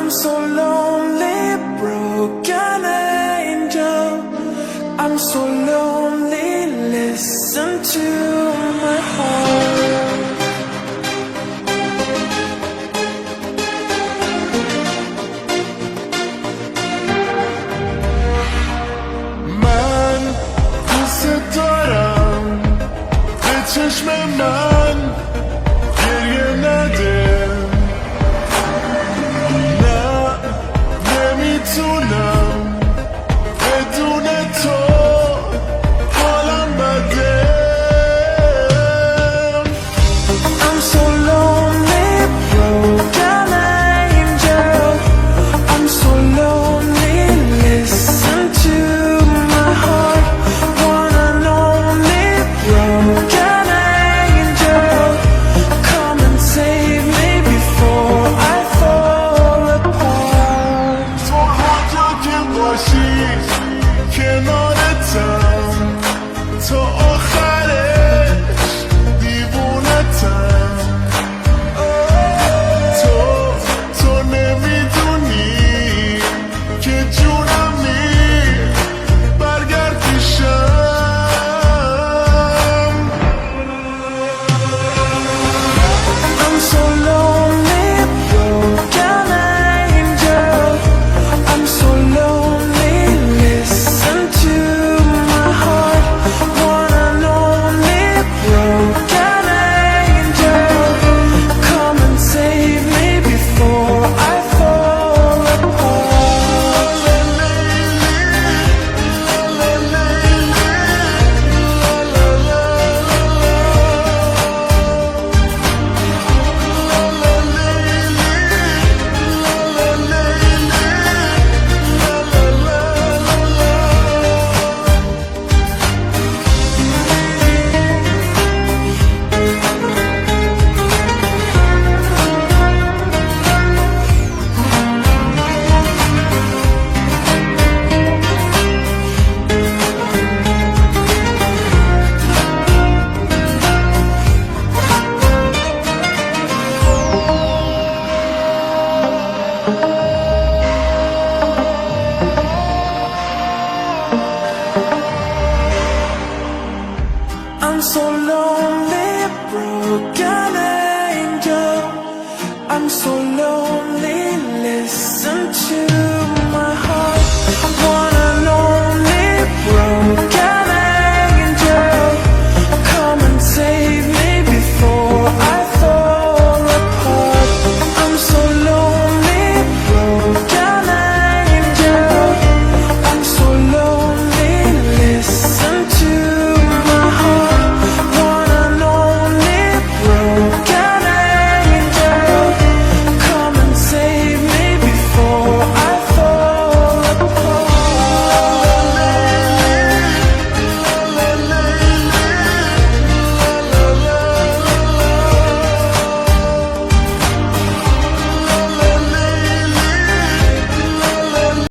I'm so lonely, broken angel. I'm so lonely, listen to my heart. من دوست دارم به چشم من گریه نده نه نمیتونم بدون تو حالم بده I'm so lonely, broken angel. I'm so lonely, listen to my heart. One and only broken angel. Come and save me before I fall apart. تو هر که باشی کنارتم تا آخرش دیوونتم تو نمیدونی که جونمی برگرد پیشم I'm so lonely, broken angel. I'm so lonely, listen to my heart. One and only broken angel. Come and save me before I fall apart. I'm so lonely, broken angel. I'm so lonely.